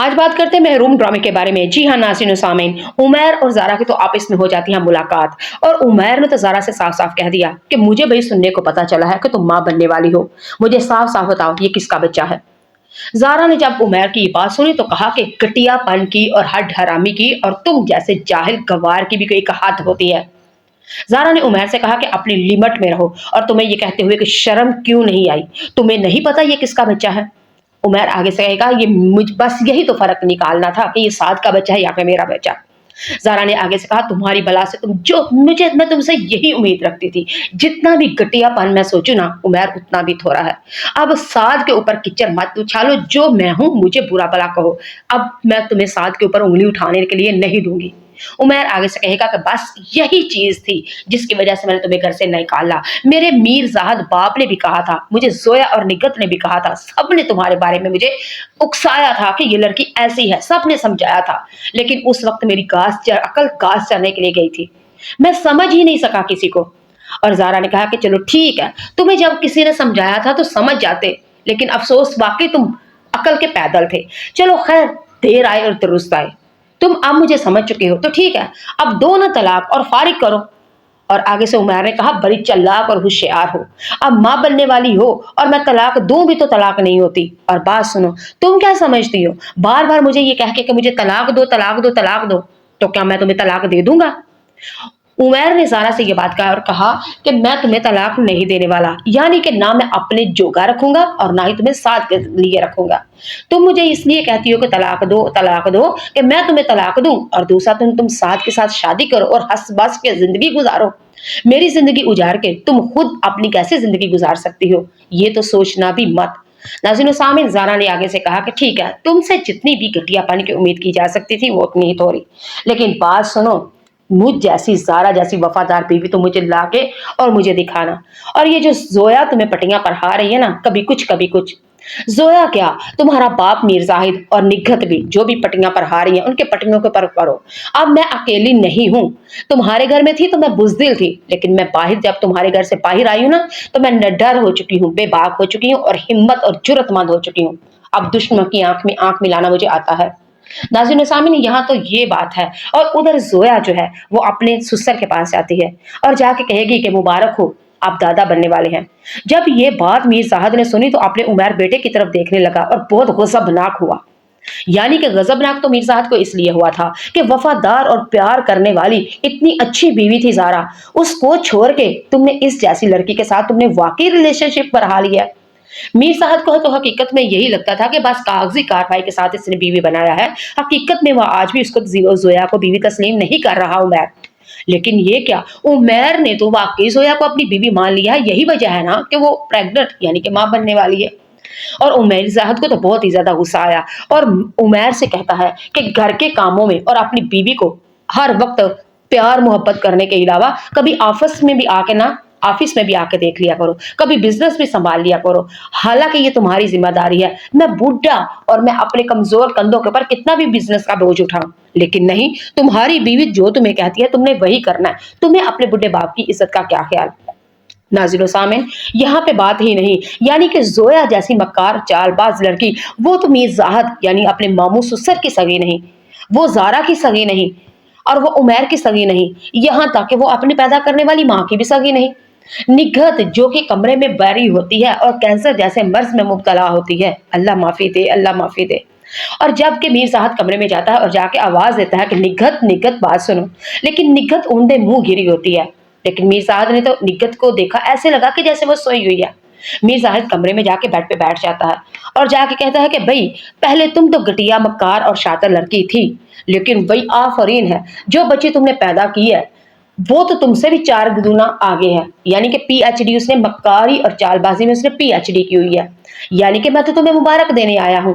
आज बात करते हैं महरूम ड्रामे के बारे में। जी हाँ नाज़रीन व सामीन, उमैर और ज़ारा की तो आपस में हो जाती है मुलाकात और उमैर ने तो ज़ारा से साफ-साफ कह दिया कि मुझे भई सुनने को पता चला है कि तुम माँ बनने वाली हो। मुझे साफ-साफ बताओ ये किसका बच्चा है? ज़ारा ने जब उमैर की ये बात सुनी तो कहा कि घटियापन की और हड हरामी की और तुम जैसे जाहिल गवार की भी कोई एक हद होती है। ज़ारा ने उमैर से कहा कि अपनी लिमिट में रहो और तुम्हें ये कहते हुए कि शर्म क्यों नहीं आई? तुम्हें नहीं पता ये किसका बच्चा है? उमैर आगे से कहेगा ये मुझ बस यही तो फर्क निकालना था कि ये साद का बच्चा है या फिर मेरा बच्चा। ज़ारा ने आगे से कहा तुम्हारी बला से तुम जो मुझे मैं तुमसे यही उम्मीद रखती थी। जितना भी घटियापन मैं सोचूं ना उमैर उतना भी थोड़ा है। अब साद के ऊपर कीचड़ मत उछालो, जो मैं हूं मुझे बुरा भला कहो। अब मैं तुम्हें साद के ऊपर उंगली उठाने के लिए नहीं दूंगी। उमैर आगे से कहेगा कि बस यही चीज थी जिसकी वजह से मैंने तुम्हें घर से निकाला। मेरे मीर जाहद बाप ने भी कहा था, मुझे जोया और निगत ने भी कहा था, सबने तुम्हारे बारे में मुझे उकसाया था कि ये लड़की ऐसी है, सबने समझाया था। लेकिन उस वक्त मेरी अकल घास चरने के लिए गई थी, मैं समझ ही नहीं सका किसी को। और ज़ारा ने कहा कि चलो ठीक है, तुम्हें जब किसी ने समझाया था तो समझ जाते, लेकिन अफसोस वाकई तुम अकल के पैदल थे। चलो खैर, देर आए और दुरुस्त आए, तुम अब मुझे समझ चुके हो तो ठीक है, अब दो ना तलाक और फारिग करो। और आगे से उमैर ने कहा बड़ी चालाक और होशियार हो, अब माँ बनने वाली हो और मैं तलाक दूं भी तो तलाक नहीं होती। और बात सुनो, तुम क्या समझती हो बार बार मुझे ये कह के कि मुझे तलाक दो तलाक दो तलाक दो, तो क्या मैं तुम्हें तलाक दे दूंगा? उमैर ने ज़ारा से ये बात कहा और कहा कि मैं तुम्हें तलाक नहीं देने वाला, यानी कि ना मैं अपने जोगा रखूंगा और ना ही तुम्हें साथ के लिए रखूंगा। तुम मुझे इसलिए कहती हो कि तलाक दो कि मैं तुम्हें तलाक दूं, और दूसरा तुम साथ के साथ शादी करो और हंस बस के जिंदगी गुजारो। मेरी जिंदगी उजाड़ के तुम खुद अपनी कैसे जिंदगी गुजार सकती हो, ये तो सोचना भी मत। नाज़रीन सामीन, ज़ारा ने आगे से कहा कि ठीक है, तुमसे जितनी भी घटियापन की उम्मीद की जा सकती थी वो उतनी ही थोड़ी, लेकिन बात सुनो, मुझ जैसी ज़ारा जैसी वफादार बीवी तो मुझे लाके और मुझे दिखाना। और ये जो जोया तुम्हें पटियां पढ़ा रही है ना, कभी कुछ कभी कुछ, जोया क्या, तुम्हारा बाप मीर जाहिद और निगत भी जो भी पटियां पढ़ा रही हैं उनके पटियों के पर करो। अब मैं अकेली नहीं हूं, तुम्हारे घर में थी तो मैं बुजदिल थी, लेकिन मैं बाहर जब तुम्हारे घर से बाहर आई हूं ना तो मैं निडर हो चुकी हूँ, बेबाक हो चुकी हूँ और हिम्मत और जुर्रतमंद हो चुकी हूँ। अब दुश्मन की आंख में आंख मिलाना मुझे आता है। नाज़रीन सामीन, यहाँ तो ये बात है। और उधर जोया जो है वो अपने ससुर के पास जाती है और जाके कहेगी कि मुबारक हो, आप दादा बनने वाले हैं। जब ये बात मीर साहद ने सुनी तो अपने उमैर बेटे की तरफ देखने लगा और बहुत गजबनाक हुआ। यानी कि गजबनाक तो मीर साहद को इसलिए हुआ था कि वफादार और प्यार करने वाली इतनी अच्छी बीवी थी ज़ारा, उसको छोड़ के तुमने इस जैसी लड़की के साथ तुमने वाकई रिलेशनशिप बढ़ा लिया। मीर साहब को तो हकीकत में यही लगता था कि बस कागजी कार्रवाई के साथ इसने बीवी बनाया है, हकीकत में वह आज भी उसको जोया को बीवी तस्लीम नहीं कर रहा उमैर। लेकिन ये क्या, उमैर ने तो वाकई जोया को अपनी बीवी मान लिया है, यही वजह है ना कि वो प्रेग्नेंट यानी कि मां बनने वाली है। और उमैर जाहद को तो बहुत ही ज्यादा गुस्सा आया और उमैर से कहता है कि घर के कामों में और अपनी बीवी को हर वक्त प्यार मोहब्बत करने के अलावा कभी ऑफिस में भी आके देख लिया करो, कभी बिजनेस भी संभाल लिया करो। हालांकि ये तुम्हारी जिम्मेदारी है, मैं बूढ़ा और मैं अपने कमजोर कंधों के ऊपर कितना भी बिजनेस का बोझ उठाऊं, लेकिन नहीं, तुम्हारी बीवी जो तुम्हें कहती है तुमने वही करना है। तुम्हें अपने बुढ़े बाप की इज्जत का क्या ख्याल? नाज़रीन सामीन, यहाँ पे बात ही नहीं, यानी कि जोया जैसी मक्कार चालबाज लड़की वो तो मीर जाहद यानी अपने मामू ससुर की सगी नहीं, वो ज़ारा की सगी नहीं और वो उमैर की सगी नहीं, यहाँ तक कि वो अपने पैदा करने वाली माँ की भी सगी नहीं। निगहत जो कि कमरे में बैरी होती है और कैंसर जैसे मर्ज में मुब्तला होती है, अल्लाह माफी दे, अल्लाह माफी दे। और जब के मीर साहब कमरे में जाता है और जाके आवाज देता है कि निगहत निगहत बात सुनो, लेकिन निगहत ऊंधे मुंह गिरी होती है। लेकिन मीर साहब ने तो निगहत को देखा, ऐसे लगा कि जैसे वो सोई हुई है। मीर साहब कमरे में जाके बेड पे बैठ जाता है और जाके कहता है कि भाई, पहले तुम तो घटिया मक्कार और शातिर लड़की थी, लेकिन वही आफरीन है, जो बच्ची तुमने पैदा की है वो तो तुमसे भी 4 गुना आगे है। यानी कि पीएचडी उसने मक्कारी और चालबाजी में उसने पीएचडी की हुई है। यानी कि मैं तो तुम्हें मुबारक देने आया हूँ।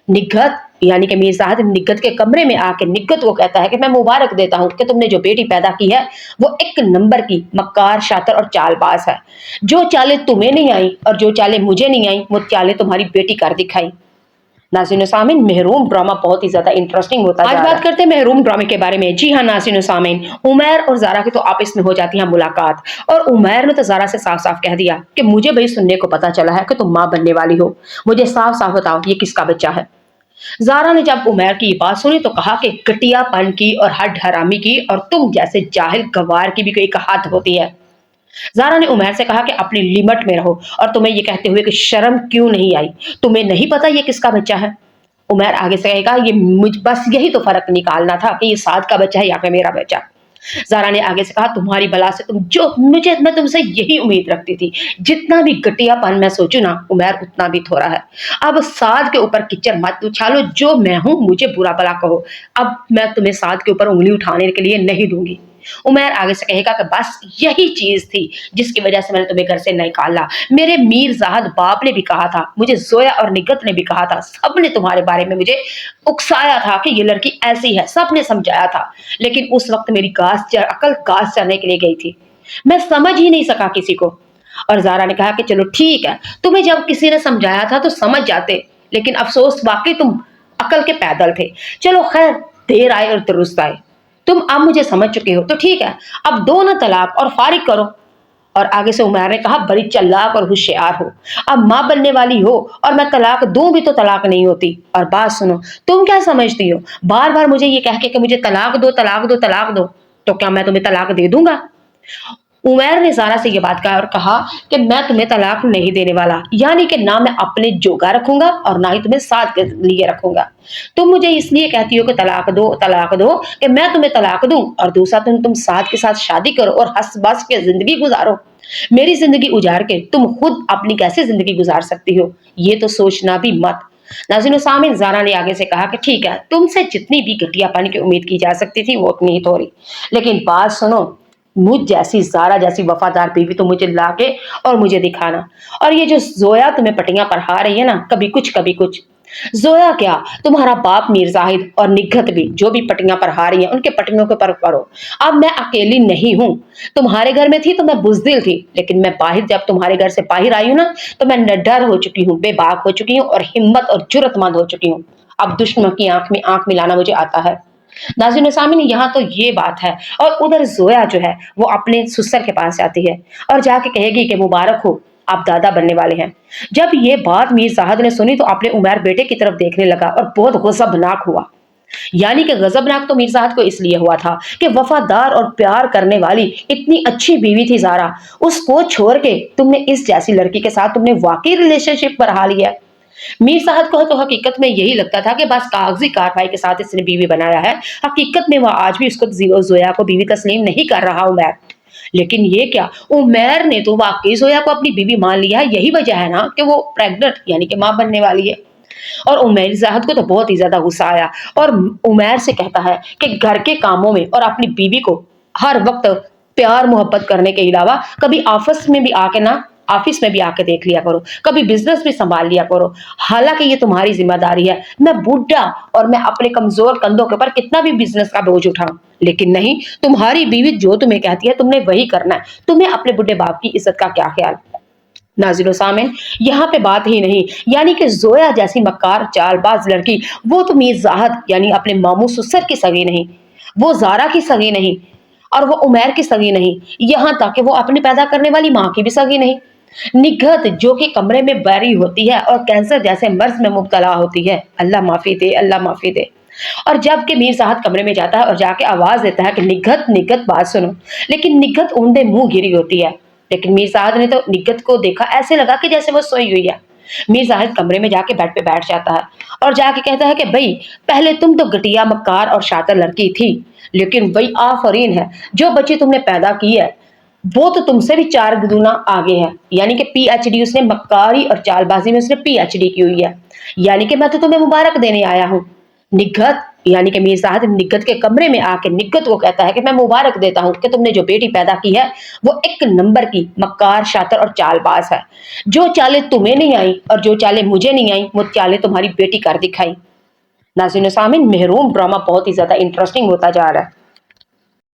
निगहत यानी कि मीर साहब निगहत के कमरे में आके निगहत को कहता है कि मैं मुबारक देता हूँ कि तुमने जो बेटी पैदा की है वो एक नंबर की मक्कार शातिर और चालबाज है। जो चाले तुम्हें नहीं आई और जो चाले मुझे नहीं आई वो चाले तुम्हारी बेटी कर दिखाई। नाज़रीन सामीन, महरूम ड्रामा बहुत ही ज्यादा इंटरेस्टिंग होता है। आज बात करते हैं महरूम ड्रामे के बारे में। जी हाँ नाज़रीन सामीन, उमैर और ज़ारा की तो आपस में हो जाती है मुलाकात और उमैर ने तो ज़ारा से साफ साफ कह दिया कि मुझे भाई सुनने को पता चला है कि तुम माँ बनने वाली हो, मुझे साफ साफ बताओ ये किसका बच्चा है? ज़ारा ने जब उमैर की ये बात सुनी तो कहा कि घटियापन की और हड हरामी की और तुम जैसे जाहिल गवार की भी कोई हद होती है। ज़ारा ने उमैर से कहा कि अपनी लिमिट में रहो, और तुम्हें ये कहते हुए कि शर्म क्यों नहीं आई? तुम्हें नहीं पता ये किसका बच्चा है? उमैर आगे से कहेगा, ये मुझ बस यही तो फ़र्क निकालना था कि ये साद का बच्चा है या फिर मेरा बच्चा। ज़ारा ने आगे से कहा, तुम्हारी बला से तुम जो मुझे मैं तुमसे यही उम्मीद रखती थी। जितना भी घटियापन मैं सोचूं ना उमैर, उतना भी थोड़ा है। अब साद के ऊपर कीचड़ मत उछालो, जो मैं हूं मुझे बुरा भला कहो। अब मैं तुम्हें साद के ऊपर उंगली उठाने के लिए नहीं दूंगी। उमैर आगे से कहेगा कि बस यही चीज थी जिसकी वजह से मैंने तुम्हें घर से निकाला। मेरे मीर जाहद बाप ने भी कहा था, मुझे जोया और निगत ने भी कहा था, सबने तुम्हारे बारे में मुझे उकसाया था कि ये लड़की ऐसी है, सबने समझाया था। लेकिन उस वक्त मेरी अकल घास चरने के लिए गई थी, मैं समझ ही नहीं सका किसी को। और ज़ारा ने कहा कि चलो ठीक है, तुम्हें जब किसी ने समझाया था तो समझ जाते, लेकिन अफसोस वाकई तुम अकल के पैदल थे। चलो खैर, देर आए और दुरुस्त आए। तुम अब मुझे समझ चुके हो तो ठीक है, अब दो ना तलाक और फारिग करो। और आगे से उमैर ने कहा, बड़ी चालाक और होशियार हो, अब माँ बनने वाली हो, और मैं तलाक दूं भी तो तलाक नहीं होती। और बात सुनो, तुम क्या समझती हो बार बार मुझे ये कह के कि मुझे तलाक दो तलाक दो तलाक दो, तो क्या मैं तुम्हें तलाक दे दूंगा? उमैर ने ज़ारा से ये बात कहा और कहा कि मैं तुम्हें तलाक नहीं देने वाला, यानी कि ना मैं अपने जोगा रखूंगा और ना ही तुम्हें साथ के लिए रखूंगा। तुम मुझे इसलिए कहती हो कि तलाक दो कि मैं तुम्हें तलाक दूं, और दूसरा तुम साथ के साथ शादी करो और हंस बस के जिंदगी गुजारो। मेरी जिंदगी उजाड़ के तुम खुद अपनी कैसे जिंदगी गुजार सकती हो, ये तो सोचना भी मत। नाज़रीन व सामीन, ज़ारा ने आगे से कहा कि ठीक है, तुमसे जितनी भी घटियापन की उम्मीद की जा सकती थी वो उतनी ही थोड़ी, लेकिन बात सुनो, मुझ जैसी ज़ारा जैसी वफादार बीवी तो मुझे लाके और मुझे दिखाना। और ये जो जोया तुम्हें पटियां पढ़ा रही है ना, कभी कुछ कभी कुछ, जोया क्या, तुम्हारा बाप मीर जाहिद और निगत भी जो भी पटियां पढ़ा रही हैं उनके पटियों के पर पढ़ो। अब मैं अकेली नहीं हूं, तुम्हारे घर में थी तो मैं बुजदिल थी, लेकिन मैं बाहर जब तुम्हारे घर से बाहर आई हूं ना, तो मैं निडर हो चुकी हूँ, बेबाक हो चुकी हूँ और हिम्मत और जुर्रतमंद हो चुकी हूँ। अब दुश्मनों की आंख में आंख मिलाना मुझे आता है। नाज़रीन सामीन, यहाँ तो ये बात है। और उधर जोया जो है वो अपने ससुर के पास जाती है और जाके कहेगी कि मुबारक हो, आप दादा बनने वाले हैं। जब ये बात मीर साहद ने सुनी तो अपने उमैर बेटे की तरफ देखने लगा और बहुत गजबनाक हुआ। यानी कि गजबनाक तो मीर साहद को इसलिए हुआ था कि वफादार और प्यार करने वाली इतनी अच्छी बीवी थी ज़ारा, उसको छोड़ के तुमने इस जैसी लड़की के साथ तुमने वाकई रिलेशनशिप बढ़ा लिया। मीर साहब को तो हकीकत में यही लगता था कि बस कागजी कार्रवाई के साथ इसने बीवी बनाया है, हकीकत में वह आज भी उसको जोया को बीवी तस्लीम नहीं कर रहा उमैर। लेकिन ये क्या, उमैर ने तो वाकई जोया को अपनी बीवी मान लिया है। यही वजह है ना कि वो प्रेग्नेंट यानी कि मां बनने वाली है। और उमैर जाहद को तो बहुत ही ज्यादा गुस्सा आया और उमैर से कहता है कि घर के कामों में और अपनी बीवी को हर वक्त प्यार मोहब्बत करने के अलावा कभी ऑफिस में भी आके देख लिया करो, कभी बिजनेस भी संभाल लिया करो। हालांकि ये तुम्हारी जिम्मेदारी है, मैं बूढ़ा और मैं अपने कमजोर कंधों के ऊपर कितना भी बिजनेस का बोझ उठाऊं, लेकिन नहीं, तुम्हारी बीवी जो तुम्हें कहती है तुमने वही करना है। तुम्हें अपने बुढ़े बाप की इज्जत का क्या ख्याल? नाज़रीन सामीन, यहाँ पे बात ही नहीं, यानी कि जोया जैसी मक्कार चालबाज लड़की, वो तो मीर जाहद यानी अपने मामू ससुर की सगी नहीं, वो ज़ारा की सगी नहीं, और वो उमैर की सगी नहीं, यहाँ तक कि वो अपनी पैदा करने वाली माँ की भी सगी नहीं। निगहत जो कि कमरे में बैरी होती है और कैंसर जैसे मर्ज में मुब्तला होती है, अल्लाह माफी दे, अल्लाह माफी दे। और जब के मीर साहब कमरे में जाता है और जाके आवाज देता है कि निगहत निगहत बात सुनो, लेकिन निगहत ऊंधे मुंह गिरी होती है। लेकिन मीर साहब ने तो निगहत को देखा, ऐसे लगा कि जैसे वो सोई हुई है। मीर साहब कमरे में जाके बेड पे बैठ जाता है और जाके कहता है कि भाई, पहले तुम तो घटिया मक्कार और शातिर लड़की थी, लेकिन वही आफरीन है, जो बच्ची तुमने पैदा की है वो तो तुमसे भी 4 गुना आगे है। यानी कि पीएचडी उसने मक्कारी और चालबाजी में उसने पीएचडी की हुई है। यानी कि मैं तो तुम्हें मुबारक देने आया हूँ। निगहत यानी कि मीर साहब निगहत के कमरे में आके निगहत को कहता है कि मैं मुबारक देता हूँ कि तुमने जो बेटी पैदा की है वो एक नंबर की मक्कार शातिर और चालबाज है। जो चालें तुम्हें नहीं आई और जो चालें मुझे नहीं आई, वो चालें तुम्हारी बेटी कर दिखाई। नाज़रीन सामीन, महरूम ड्रामा बहुत ही ज्यादा इंटरेस्टिंग होता जा रहा है।